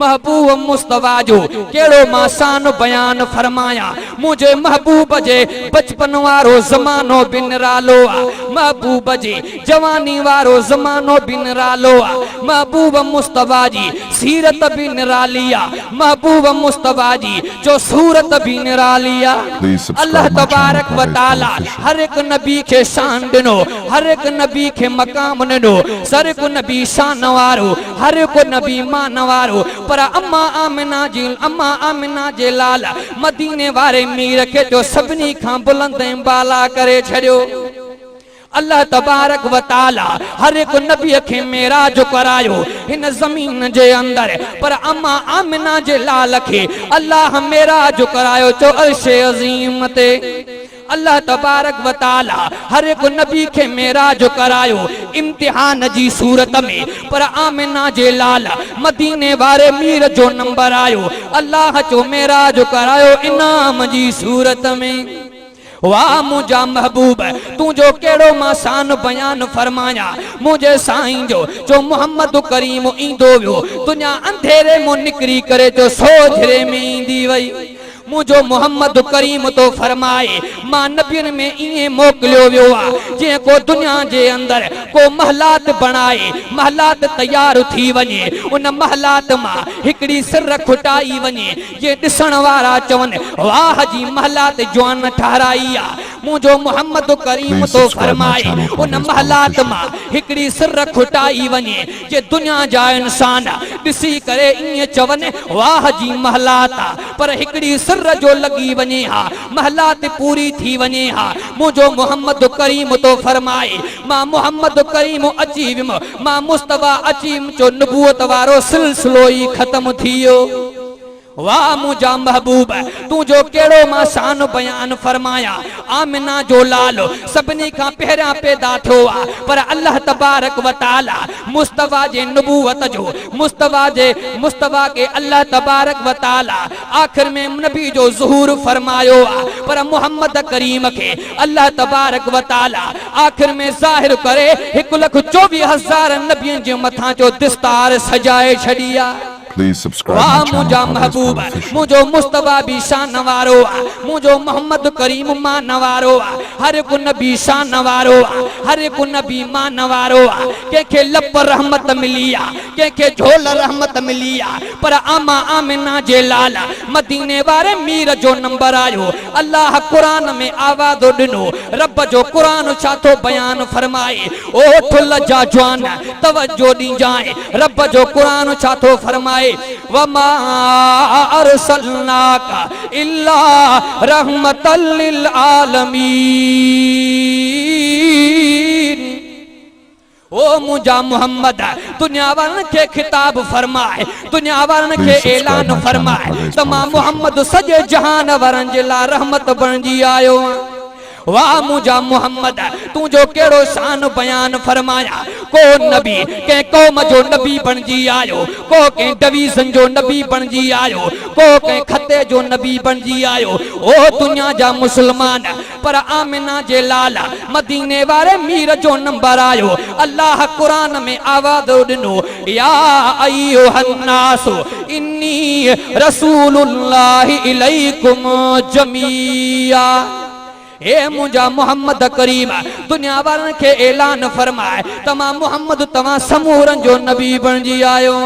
महबूब मुस्तफा जो केड़ो मासान बयान फरमाया मुझे महबूब जे बचपन वारो ज़मानो बिन रालो आ महबूब जे जवानी वारो ज़मानो बिन रालो आ महबूब मुस्तफा जी सीरत बिन रालिया महबूब मुस्तफा जी जो सूरत बिन रालिया। अल्लाह तबारक व तआला हर एक नबी के शान दिनो हर एक नबी के मकाम दिनो हर एक नबी शान वारो हर एक नबी मान वारो पर अम्मा आमिना जे लाल मदीने वारे मीर के जो सभिनी खां बुलंद बाला करे छड़ियो। अल्लाह तबारक व तआला हर एक नबी के मेराज करायो इन जमीन जे अंदर पर अम्मा आमिना जे लाल के अल्लाह मेराज करायो जो अर्शे अजीम ते। अल्लाह तबारक व तआला हर एक नबी के मेराज करायो इम्तिहान जी सूरत में पर आमिना जे लाल मदीने वारे मीर जो नंबर आयो अल्लाह जो मेराज करायो इनाम जी सूरत में। वाह मुझा महबूब तू जो केड़ो मासान बयान फरमाया मुझे साईं जो मोहम्मद करीम ईंदो वियो दुनिया अंधेरे मो निकरी करे जो सोझरे में ईंदी वई मुझो मोहम्मद करीम तो फरमाए मां नबियन में इए मोकलियो वियो आ जे को दुनिया जे अंदर को महलात बनाए महलात तैयार थी वने उन महलात मां हिकड़ी सिर खुटाई वने जे दिसण वारा चवन वाह जी महलात जवान ठहराई आ मुझो मोहम्मद करीम तो फरमाए उन महलात मां हिकड़ी सिर खुटाई वने जे दुनिया जा इंसान दिसी करे इए चवन वाह जी महलात पर हिकड़ी जो लगी वने हा महलात पूरी थी वने हा मुझो मोहम्मद करीम तो फरमाए मां मोहम्मद करीम अची विम मां मुस्तफा अची जो नबूवत वारो सिलसिलो ही खत्म थियो। वाह मुझा महबूब तू जो केड़ो मासान बयान फरमाया आमिना जो लालो सबनी का पहरा पैदा थो आ पर अल्लाह तबारक व तआला मुस्तफा जे नबूवत जो मुस्तफा के अल्लाह तबारक व तआला आखिर में नबी जो ज़ुहूर फरमायो आ पर मोहम्मद करीम के अल्लाह तबारक व तआला आखिर में ज़ाहिर करे 1,24,000 नबियन जे मथा जो दस्तार सजाए छड़िया। वाह मुझा महबूब मुझो मुस्तफा भी शान वारो आ मुझो मोहम्मद करीम मान वारो आ हर को नबी शान वारो आ हर को नबी मान वारो आ के लप रहमत मिलिया के झोल रहमत मिलिया पर आमा आमिना जे लाल मदीने वारे मीर जो नंबर आयो अल्लाह कुरान में आवाज दिनो रब जो कुरान छातो बयान फरमाए ओ ठुल जा जवान तवज्जो दी जाए रब जो कुरान छातो फरमाए वमा अरसलनाका इल्ला रहमतल लिल आलमीन। ओ मुझा मोहम्मद दुनिया वालन के खिताब फरमाए दुनिया वालन के ऐलान फरमाए तमाम मोहम्मद सजे जहान वरन जे ला रहमत बणजी आयो। वाह मुझा मोहम्मद तू जो केड़ो शान बयान फरमाया को नबी के कौम जो नबी बनजी आयो को के डिवीजन जो नबी बनजी आयो को के खते जो नबी बनजी आयो ओ दुनिया जा मुसलमान पर आमिना जे लाला मदीने वारे मीर जो नंबर आयो अल्लाह कुरान में आवाज दिनो या अय्युहन्नास इन्नी रसूलुल्लाहि इलैकुम जमीया। ए मुझा मोहम्मद करीम दुनिया वालन के ऐलान फरमाए तमाम मोहम्मद तमा समूरन जो नबी बनजी आयो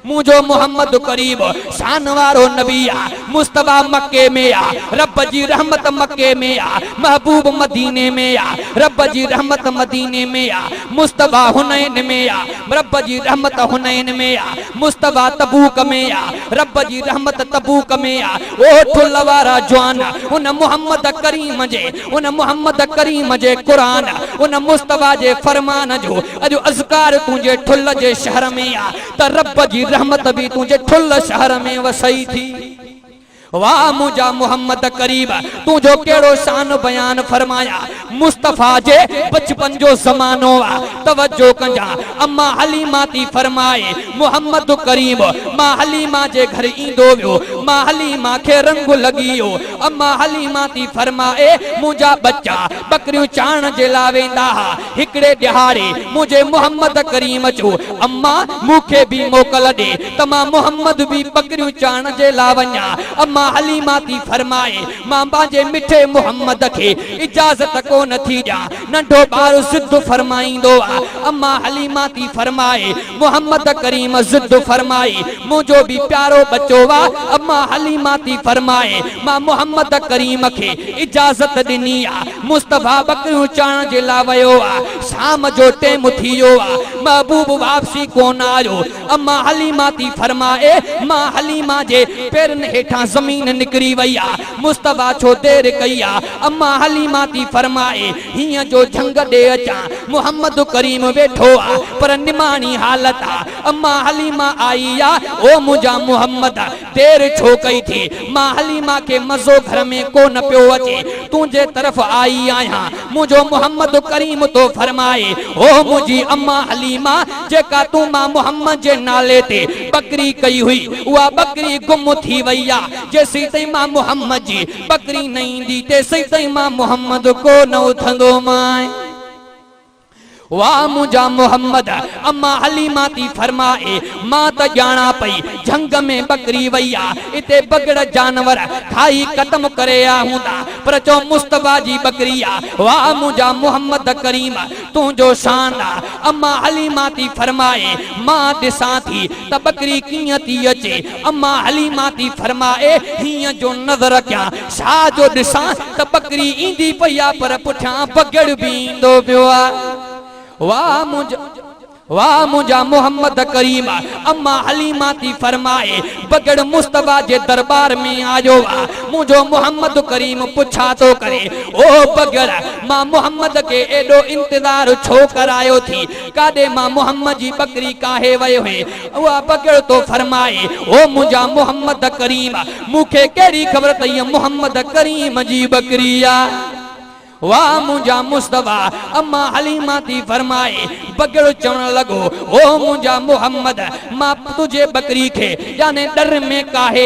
मुझो मोहम्मद करीब शान वारो नबी आ मुस्तफा मक्के में आ रब जी रहमत मक्के में आ महबूब मदीने में आ रब जी रहमत मदीने में आ मुस्तफा हुनैन में आ रब जी रहमत हुनैन में आ मुस्तफा तबूक में आ रब जी रहमत तबूक में आ ओ ठुल वारा जवान उन मोहम्मद करीम जे कुरान उन मुस्तफा जे फरमान जो अजो अज़कार तुझे ठुल जे शहर में आ त रब जी रहमत भी तुझे ठुल शहर में वसई थी। वाह मुझा मोहम्मद करीब तू जो केड़ो शान बयान फरमाया मुस्तफा जे बचपन जो ज़मानो आ तवज्जो कंजा अम्मा हलीमा ती फरमाए मोहम्मद करीम मां हलीमा जे घर ईंदो वियो मां हलीमा खे रंग लगियो अम्मा हलीमा ती फरमाए मुझा बच्चा बकरियूं चाण जे ला वेंदा हिकड़े दिहाड़े मुझे मोहम्मद करीम चो अम्मा मूंखे भी मोकल दे त मां मोहम्मद भी बकरियूं चाण जे ला वञा अम्मा हलीमा ती फरमाए मां बाजे मिठे मोहम्मद के इजाजत को न थी जा नंढो बार जिद फरमाइंदो आ अम्मा हलीमा ती फरमाए मोहम्मद करीम जिद फरमाई मुझो भी प्यारो बच्चो वा अम्मा हलीमा ती फरमाए मां मोहम्मद करीम के इजाजत दिनी आ मुस्तफा बकरियूं चाण जे ला वयो आ शाम जो टेम थियो आ महबूब वापसी कोन आयो अम्मा हलीमा ती फरमाए मां हलीमा जे पेरन हेठा जमीन निकरी वैया मुस्तफा छो देर कईया अम्मा हलीमा ती फरमाए हिया जो झंग दे अचा मोहम्मद करीम बैठो आ पर निमानी हालत आ अम्मा हलीमा आई आ ओ मुझा मोहम्मद देर छो कई थी मां हलीमा के मजो घर में को न पियो अचे तुझे तरफ आई आया मुझो मोहम्मद करीम तो फरमाए ओ मुझी अम्मा हलीमा जेका तू मां मोहम्मद जे नाले ते बकरी कई हुई उहा बकरी गुम थी वैया जेसी तई मां मोहम्मद जी बकरी नहीं दी तेसी तई मां मोहम्मद को न उथंदो माए वाह मुझा मोहम्मद अम्मा हलीमा ती फरमाए मां त जाना पई झंग में बकरी वैया इते बगड़ जानवर खाई खत्म करे आ हुंदा पर चो मुस्तफा जी बकरिया वाह मुझा मोहम्मद करीम तू जो शान आ अम्मा हलीमा ती फरमाए मां दिसा थी त बकरी किया थी अचे अम्मा हलीमा ती फरमाए हिया जो नजर क्या छा जो दिसा त बकरी ईंदी पया पर पुठा बगड़ भी ईंदो पियो आ वाह मुझा मोहम्मद करीम अम्मा हलीमा ती फरमाए बगड़ मुस्तफा जे दरबार में आयो आ मुझो मोहम्मद करीम पुछा तो करे ओ बगड़ मां मोहम्मद के एडो इंतजार छो करायो थी कादे मां मोहम्मद जी बकरी काहे वयो है उहा बगड़ तो फरमाए ओ मुझा मोहम्मद करीम मुखे केड़ी खबर तई मोहम्मद करीम जी बकरिया वाह मुझा मुस्तफा अम्मा हलीमा ती फरमाए बगड़ चवण लगो ओ मुझा मोहम्मद मां तुझे बकरी खे जाने डर में काहे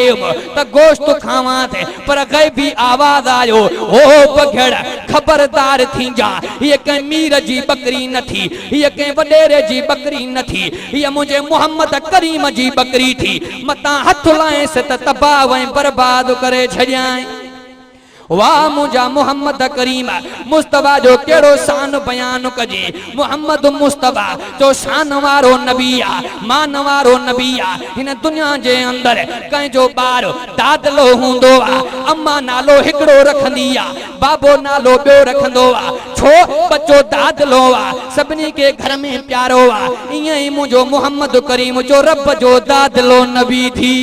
त गोश्त खावा थे पर गैबी आवाज आयो ओ बगड़ खबरदार थी जा ये के मीर जी बकरी न थी ये के वडेरे जी बकरी न थी ये मुझे मोहम्मद करीम जी बकरी थी मता हथ लाए से त तबाह व बर्बाद करे छजाए वाह मुझा मोहम्मद करीम मुस्तफा जो केड़ो शान बयान कजे मोहम्मद मुस्तफा जो शान वारो नबिया मान वारो नबिया इन दुनिया जे अंदर कहीं जो बार दादलो हुंदो आ अम्मा नालो हिकड़ो रखंदी आ बाबो नालो बियो रखंदो आ छो बच्चो दादलो आ सबनी के घर में प्यारो आ इया ही मुझो मोहम्मद करीम जो रब जो दादलो नबी थी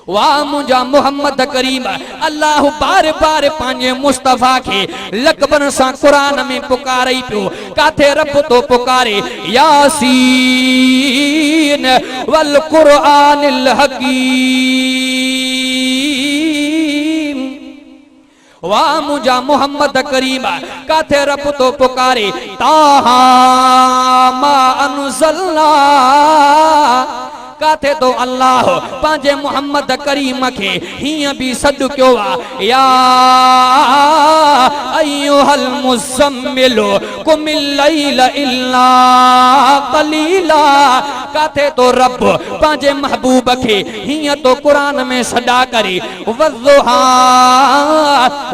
वाह मुझा मोहम्मद करीम अल्लाह बार बार पांजे मुस्तफा के लकबन सा कुरान में पुकारई पियो काथे रब तो पुकारे यासीन वल कुरानिल हकीम वाह मुझा मोहम्मद करीम काथे रब तो पुकारे ताहा मा अनज़लना काथे तो अल्लाह पांजे मोहम्मद करीम के हिया भी सद क्यों आ या अय्युहल मुज़म्मिल कुमिल लैल इल्ला कलीला काथे तो रब पांजे महबूब के हिया तो कुरान में सदा करे वज़ुहा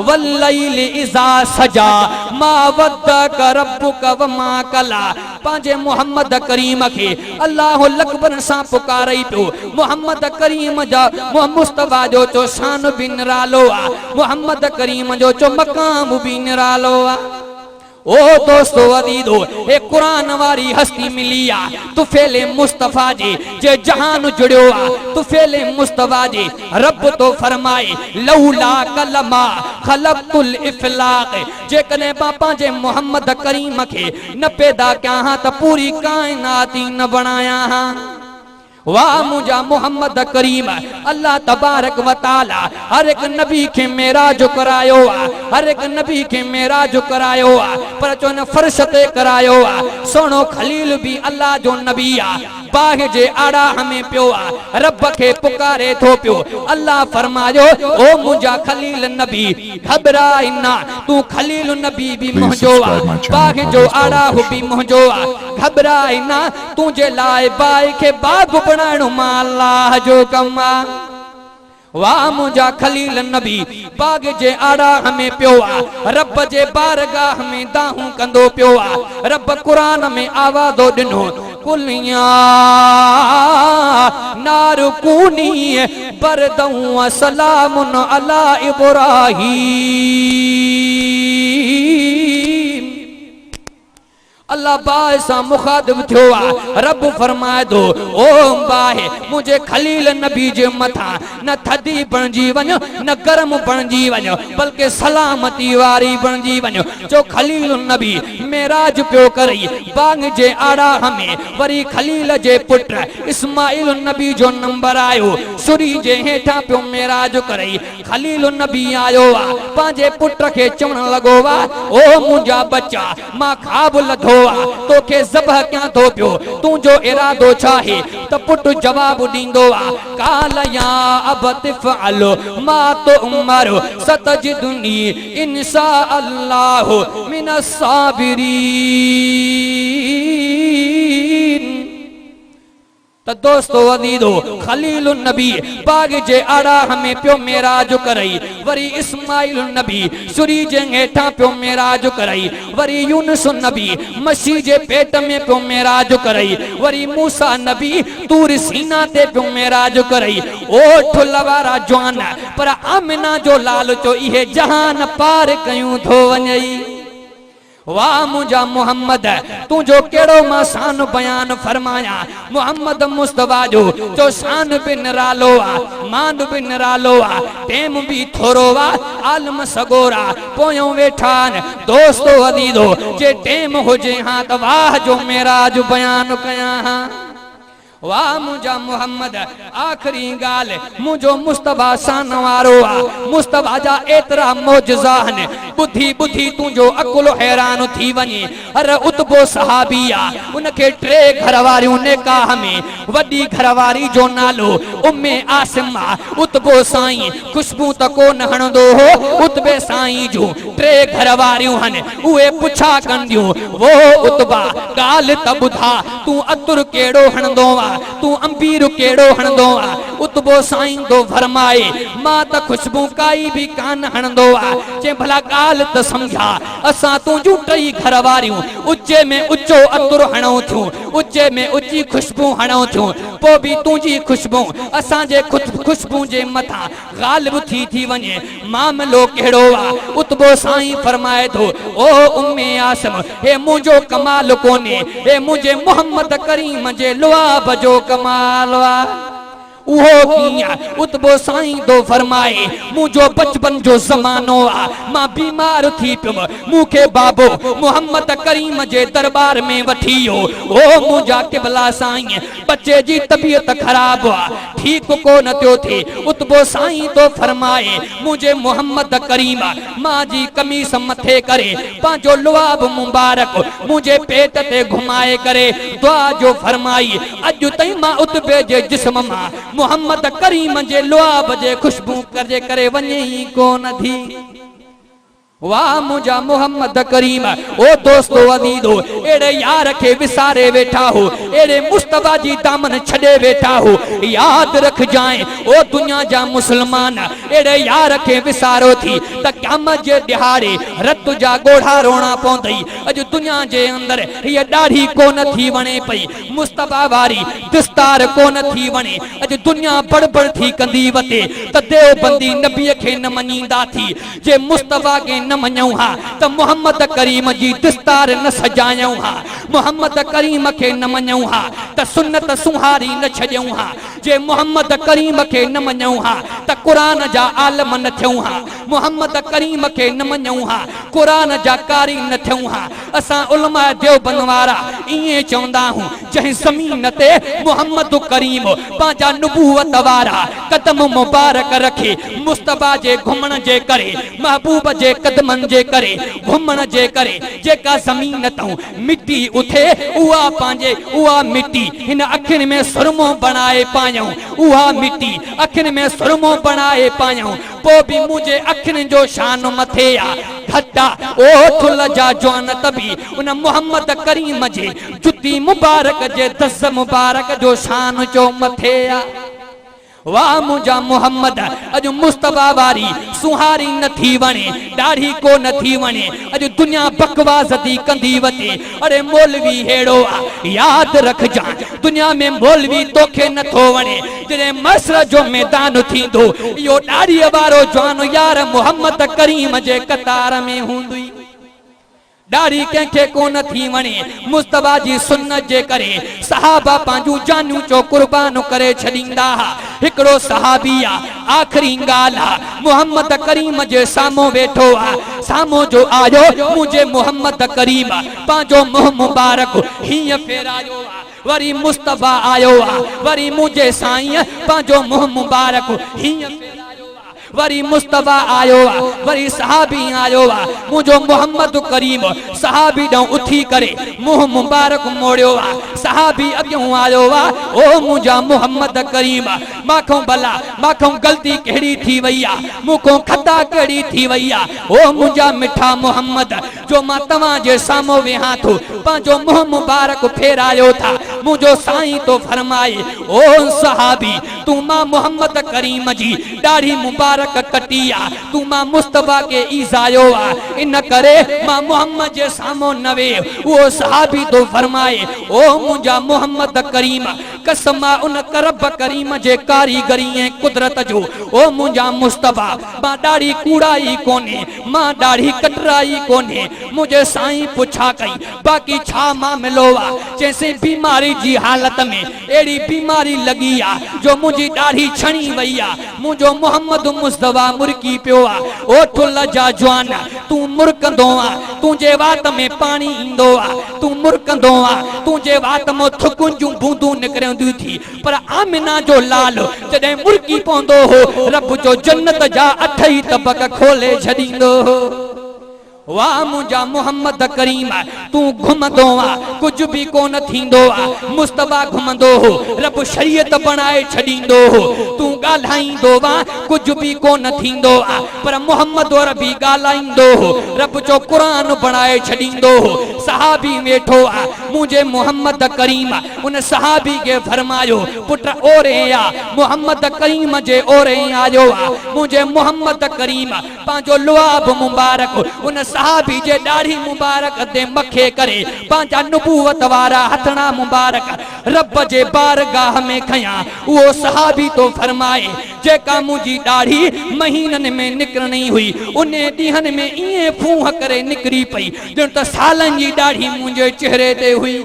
वल्लैल इज़ा सजा मा वद्दक रब्बुक वमा कला पांजे मोहम्मद करीम के अल्लाह लकबर सा पुकारई पियो मोहम्मद करीम जा मुस्तफा जो चो शान भी निरालो आ मोहम्मद करीम जो चो मकाम भी निरालो आ ओ दोस्तो अदीदो ए कुरान वारी हस्ती मिली आ तुफेले मुस्तफा जी जे जहान जुड़ियो आ तुफेले मुस्तफा जी रब तो फरमाए लौला कलमा खलक़तुल इफलाक जे कने पापा जे मोहम्मद करीम के न पैदा क्या हां त पूरी कायनात ही न बनाया हां वाह मुझा मोहम्मद करीम अल्लाह तबारक व ताला हर एक नबी के मेराज करायो हर एक नबी के मेराज करायो पर चो न फर्श ते करायो सोनो खलील भी अल्लाह जो नबी बाग जे आड़ा हमें पियो रब के पुकारे थो पियो अल्लाह फरमायो ओ मुझा खलील नबी घबराई ना तू खलील नबी भी मुझो बाग जो आड़ा हो भी मुझो घबराई ना तुझे लाए बाई के बाग बनाणो माला जो कमा वाह मुझा खलील नबी बाग जे आड़ा हमें पियो रब जे बारगाह में दाहूं कंदो पियो रब कुरान में आवाज़ो दिनो कुलिया नारकूनी बरदऊ सलामुन अला इब्राहीम अल्लाह बाए सा मुखातिब थियो रब फरमाए दो ओ बाए मुझे खलील नबी जे मथा न थदी बणजी वञो न गरम बणजी वञो बल्कि सलामती वारी बणजी वञो जो खलील नबी मेराज पियो करई बाग जे आड़ा हमें वरी खलील जे पुट इस्माइल नबी जो नंबर आयो सुरी जे हेठा पियो मेराज करई खलील नबी आयो पांजे पुट के चवण लगो ओ मुंजा बच्चा मां खाब लधो तो के ज़बह क्या तो पियो तू जो इरादो चाहे तो पुट जवाब दींदो काल या अब तिफअलो मा तो उमरो सतजिदुनी इंशा अल्लाह मिनस साबिरीन तो दोस्तों अदीदो खलील नबी बाग जे आड़ा हमें पियो मेराज करई वरी इस्माइल नबी सुरी जे हेठा पियो मेराज करई वरी यूनुस नबी मसीह जे पेट में पियो मेराज करई वरी मूसा नबी तूर सीना ते पियो मेराज करई ओठ लवारा जवान पर आमिना जो लाल चो इहे जहान पार कयूं थो वञई वाह मुझा मोहम्मद तू जो केड़ो मां शान बयान फरमाया मोहम्मद मुस्तफा जो शान भी निरालो मान भी निरालो टेम भी थोरो आलम सगोरा पोयों वेठान दोस्तों अदीदो जे टेम हुजे हां त वाह जो मेराज बयान कया हां वाह मुझा मोहम्मद आखिरी गाल मुझो मुस्तफा शान वारो मुस्तफा जा एतरा मौजज़ान बुद्धि बुद्धि तुझो अकुल हैरान थी वने अर उतबो सहाबिया उनके ट्रे घरवारियों ने कहा में वडी घरवारी जो नालो उम्मे आसिमा उतबो साईं खुशबू तको न हणदो हो उतबे साईं जो ट्रे घरवारियों हन उए पुछा कंदियो वो उतबा गाल त बुधा तू अतुर केड़ो हणदो तू अंबीर केड़ो हणदो उतबो साईं दो फरमाए मां त खुशबू काई भी कान हणदो जे भला गाल त समझा असा तुझू टई घरवारियों उच्चे में उच्चो अतुर हणो थू उच्चे में उच्ची खुशबू हणो थू पो भी तुझी खुशबू असा जे खुशबू जे मथा गालिब थी वने मामलो केड़ो उतबो साईं फरमाए थो ओ उम्मे आसम हे मुझो कमाल कोने हे मुझे मोहम्मद करीम जे लुआब जो कमाल उहो किया उतबो साईं दो फरमाए मुझो बचपन जो जमानो मां बीमार थी पियो मुखे बाबो मोहम्मद करीम जे दरबार में वठियो ओ मुझा किबला साईं बच्चे जी तबीयत खराब ठीक को न थियो थे उतबो साईं दो फरमाए मुझे मोहम्मद करीम मां जी कमीस मथे करे पांजो लुआब मुबारक मुझे पेट ते घुमाए करे दुआ जो फरमाई अज तई मां उतबे जे जिस्म मां मोहम्मद करीम जे लुआब जे खुशबू करजे करे वने ही कोन थी वाह मुझा मोहम्मद करीम ओ दोस्तों अदीदो एड़े यार के विसारे वेठा हो एड़े मुस्तफा जी दामन छड़े वेठा हो याद रख जाए ओ दुनिया जा मुसलमान एड़े यार के विसारो थी त क़यामत जे दिहाड़े रत जा गोढ़ा रोना पौंदई अज दुनिया जे अंदर ये दाढ़ी कोन थी वणे पई मुस्तफा वारी दस्तार कोन थी वणे अज दुनिया बड़बड़ थी कंदी वते त देवबंदी नबी के न मनींदा थी जे मुस्तफा के न मञूं हा त मोहम्मद करीम जी दस्तार न सजायूं हा मोहम्मद करीम के न मञूं हा त सुन्नत सुहारी न छॾियूं हा जे मोहम्मद करीम के न मञूं हा त कुरान जा आलम न थियूं हा मोहम्मद करीम के न मञूं हा कुरान जा कारी न थियूं हा असां उलमा देवबंद वारा इए चवंदा हूं जंहिं ज़मीन ते मोहम्मद करीम पंहिंजा नुबूवत वारा कदम मुबारक रखे मुस्तफा जे घुमण जे करे महबूब जे कदमन जे करे घुमण जे करे जेका ज़मीन तऊं मिट्टी उथे उहा पंहिंजे उहा मिट्टी हिन अखियुनि में सुरमो बनाए पायूं उहा मिट्टी अखियुनि में सुरमो बनाए पायूं पोइ बि मुंहिंजे अखियुनि जो शान मथे आ घटा ओ ठुल जा जवान तबी उन मोहम्मद करीम जे जुती मुबारक जे दस मुबारक जो शान जो मथे आ वाह मुझा मोहम्मद अज मुस्तफा वारी सुहारी न थी वणे दाढ़ी को न थी वणे अज दुनिया बकवास थी कंदी वते अरे मौलवी हेड़ो आ याद रख जा दुनिया में मौलवी तोखे न थो वणे जरे मसर जो मैदान थींदो यो दाढ़ी वारो जवान यार मोहम्मद करीम जे कतार में हुंदी दाढ़ी कंहिंखे कोन थी वणे मुस्तफा जी सुन्नत जे करे सहाबा पंहिंजूं जानूं चो कुर्बान करे छॾींदा हा हिकिड़ो सहाबी आ आखिरी ॻाल्हि आ मोहम्मद करीम जे साम्हूं वेठो आ साम्हूं जो आयो मुंहिंजे मोहम्मद करीम पंहिंजो मुंहुं मुबारक हीअं फेरायो आ वरी मुस्तफा आयो आ वरी मुंहिंजे साईं पंहिंजो मुंहुं मुबारक हीअं वरी मुस्तफा आयो आ वरी सहाबी आयो आ मुझो मोहम्मद करीम सहाबी ॾांहुं उथी करे मुंहुं मुबारक मोड़ियो आ सहाबी अॻियों आयो आ ओ मुंहिंजा मोहम्मद करीम माखों भला माखों गलती कहिड़ी थी वई आ मूंखों खता कहिड़ी थी वई आ ओ मुंहिंजा मिठा मोहम्मद जो मां तव्हां जे साम्हूं वेहां थो पंहिंजो मुंहुं मुबारक फेरायो था मुंहिंजो साईं तो फरमाए ओ सहाबी तू मां मोहम्मद करीम जी दाढ़ी मुबारक कटिया तू मां मुस्तफा के ईज़ायो आ इन करे मां मोहम्मद जे सामो नवे वो सहाबी तो फरमाए ओ मुंहिंजा मोहम्मद करीम कसम उन करब करीम जे कारीगरी ऐं कुदरत जो ओ मुंहिंजा मुस्तफा मां दाढ़ी कूड़ाई कोने मां दाढ़ी कटराई कोने मुझे साईं पुछा कई बाकी छा मामलो आ जैसे बीमारी जी हालत में एड़ी बीमारी लगी आ जो मुझी दाढ़ी छणी वई आ मुझो मोहम्मद मुस्तफा मुर्की पियो आ ओ ठुल जा जवान तू मुरकंदो आ तुझे वात में पानी इंदो आ तू मुरकंदो आ तुझे वात में थुकुन जूं बूंदूं निकरंदियूं थी पर आमिना जो लाल जॾहिं मुर्की पवंदो हो रब जो जन्नत जा 8 ई तबक खोले छॾींदो हो वाह मुंहिंजा मोहम्मद करीम तू घुमंदो आ कुछ भी कोन थींदो आ मुस्तफा घुमंदो हो रब शरीयत बनाए छॾींदो हो तू ॻाल्हाईंदो वा कुछ भी कोन थींदो आ पर मोहम्मद और भी ॻाल्हाईंदो हो रब जो कुरान बनाए छॾींदो हो सहाबी वेठो आ मुंहिंजे मोहम्मद करीम उन सहाबी के फरमायो पुट ओरे आ मोहम्मद करीम जे ओरे आयो आ मुंहिंजे मोहम्मद करीम पंहिंजो लुआब मुबारक उन सहाबी जे दाढ़ी मुबारक ते मखे करे पंहिंजा नुबूवत वारा हथड़ा मुबारक रब जे बारगाह में खया वो सहाबी तो फरमाए जेका मुंहिंजी दाढ़ी महीननि में निकरणी हुई उन ॾींहनि में इए फूह करे निकरी पई ॼण त सालनि जी दाढ़ी मुंहिंजे चेहरे ते हुई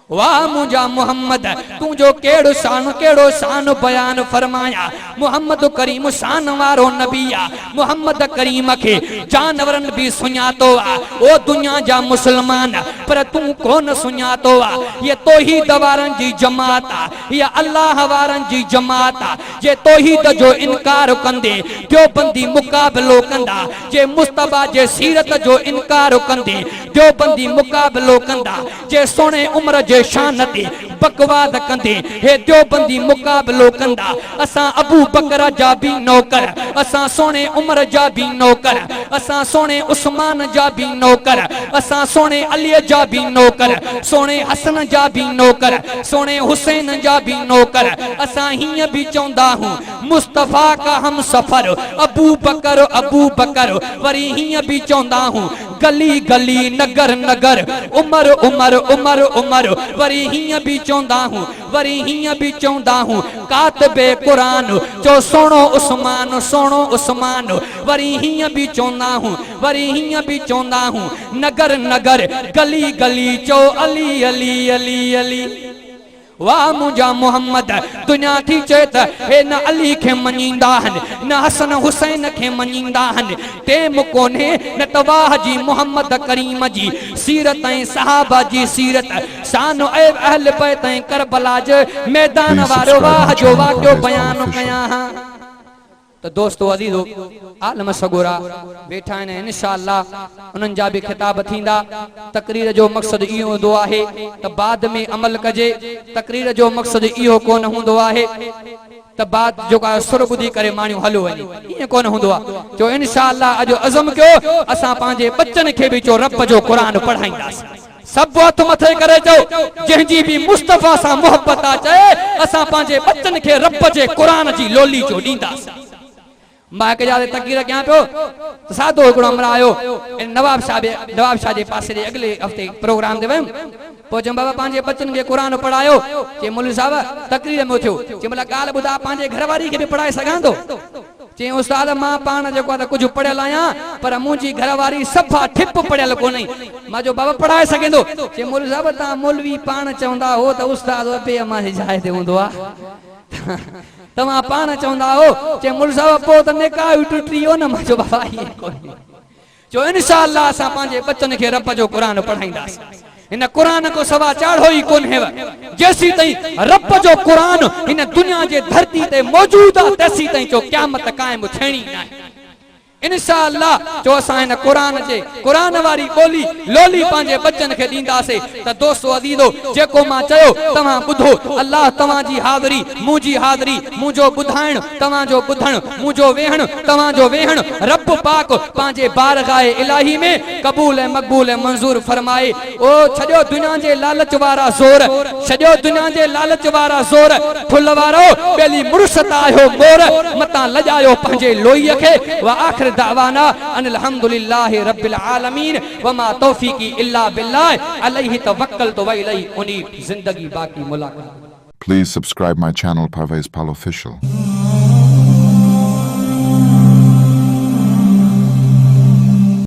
वाह मुंहिंजा मोहम्मद तुंहिंजो केड़ो शान बयान फरमाया मोहम्मद करीम शान वारो नबी आ मोहम्मद करीम के जानवरन भी सुञातो आ ओ दुनिया जा मुसलमान पर तू कोन सुञातो आ ये तौहीद वारन जी जमात आ ये अल्लाह वारन जी जमात आ जे तौहीद जो इनकार कंदे देवबंदी मुकाबलो कंदा जे मुस्तफा जे सीरत जो इनकार कंदे देवबंदी मुकाबलो कंदा जे सोने उम्र जे शान ते बकवाद कंदे हे देवबंदी मुकाबलो कंदा असां अबू बकर जा भी नौकर असां सोने उमर जा भी नौकर असां सोने उस्मान जा भी नौकर असां सोने अली जा भी नौकर सोने हसन जा भी नौकर सोने हुसैन जा भी नौकर असां हिय भी चौंदा हूं मुस्तफा का हम सफर अबू बकर वरी हिय भी चौंदा हूं गली गली नगर नगर उमर उमर उमर उमर वरी हिय भी चौंदा हूं कातबे कुरान जो सोनो उस्मान वरी हिय भी चौंदा हूं नगर नगर गली गली चो अली अली अली अली वाह मुंहिंजा मोहम्मद दुनिया थी चए त हे न अली खे मञींदा आहिनि न हसन हुसैन खे मञींदा आहिनि टेम कोन्हे न त वाह जी मोहम्मद करीम जी सीरत ऐं सहाबा जी सीरत शान ऐं अहल बैत ऐं करबला जे मैदान वारो वाह जो वाक़ियो बयान कयां। तो दोस्तों अज़ीज़ो आलम सगोरा बैठा आहिनि इंशाअल्लाह उन्हनि जा बि खिताब थींदा। तकरीर जो मक़सद इहो हूंदो आहे त बाद में अमल कजे। तकरीर जो मक़सद इहो कोन हूंदो आहे त बाद जो का सुर ॿुधी करे माण्हू हलो वञे, ईअं कोन हूंदो आहे। जो इंशाअल्लाह अॼु अज़म कयो असां पंहिंजे बच्चनि खे बि जो रब जो क़ुरान पढ़ाईंदासीं। सब हथ मथे करे चओ जंहिंजी बि मुस्तफ़ा सां मोहब्बत आहे असां पंहिंजे बच्चनि खे रब जे क़ुरान जी लोली जो ॾींदासीं। मां हिकु जाते तकरीर कयां पियो त सादो हिकिड़ो अमरा आयो नवाब शाह जे पासे जे अॻिले हफ़्ते प्रोग्राम ते वियुमि। पोइ चयमि बाबा पंहिंजे बच्चनि खे क़ुरान पढ़ायो। चई मौलवी साहिब तकरीर में थियो। चई भला ॻाल्हि ॿुधा पंहिंजे घरवारी खे बि पढ़ाए सघां थो? चई उस्ताद मां पाण जेको आहे त कुझु पढ़ियल आहियां पर मुंहिंजी घरवारी सफ़ा ठिप पढ़ियल कोन्हे। मां जो बाबा पढ़ाए सघे थो? चई मौलवी साहिब तव्हां मौलवी पाण चवंदा हो त उस्ताद अबे अमा जी जाइ ते हूंदो आहे तव्हां पाण चवंदा हो। चई मौलवी साहिब पोइ त निकाह टुटी वियो न। मां जो बाबा ईअं कोन्हे। जो इंशाअल्लाह असां पंहिंजे बच्चनि खे रब जो क़ुरान पढ़ाईंदासीं। इन क़ुरान को सवा चाढ़ो ही कोन है जैसी ताईं रब जो क़ुरान इन दुनिया जे धरती ते मौजूद आहे तैसी ताईं जो क़यामत कायम थियणी न आहे। इंशाअल्लाह जो असां इन क़ुरान वारी ॿोली लोली पंहिंजे बच्चनि खे ॾींदासीं त दोस्तो अज़ीज़ो जेको मां चयो तव्हां ॿुधो। अल्लाह तव्हांजी हाज़िरी मुंहिंजी हाज़िरी मुंहिंजो ॿुधाइण तव्हांजो ॿुधण मुंहिंजो वेहण तव्हांजो वेहण रब पाक पंहिंजे बारगाह इलाही में क़बूल ऐं मक़बूल ऐं मंज़ूर फरमाए। ओ छॾियो दुनिया जे लालच वारा ज़ोर छॾियो दुनिया जे लालच वारा ज़ोर फुल वारो ॿेली मुड़ुस तायो मोर मतां लॼायो पंहिंजे लोईअ खे। व आख़िर दावाना अनिल हम्दुलिल्लाहि रब्बिल आलमीन वमा तौफीकी इल्ला बिल्लाह अलैहि तवक्कलतु व इलैहि उनीब। जिंदगी बाकी मुलाकात। Please subscribe my channel Parvez Pal Official.